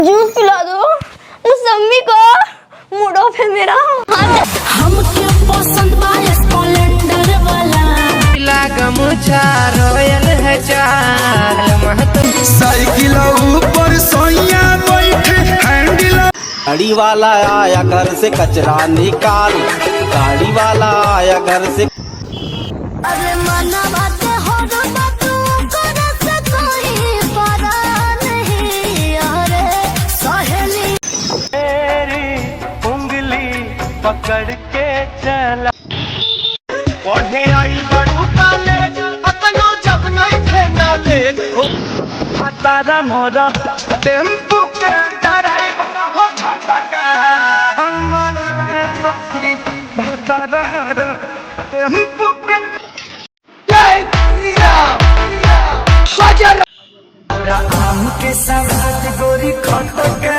Juice पिला दो मौसमी को, मूड ऑफ है मेरा। हम क्यों पसंद पाए स्प्लेंडर वाला, गमुछा रॉयल है चाल साइकिल ऊपर सोइया बैठे हैंडल। गाड़ी वाला आया घर से कचरा निकाल, गाड़ी वाला आया घर से। अरे मना बात हो तो तू कर से कोई परा नहीं, अरे सहेली तेरी उंगली पकड़ के चला पढ़े आई बड़ू कॉलेज अपनो जब नहीं थे नॉलेज तारा मोरा टेम्पू के ड्राइवर हो भटका हमन में तारा टेम्पू के जय दिया सजल आम के साथ गोरी खटके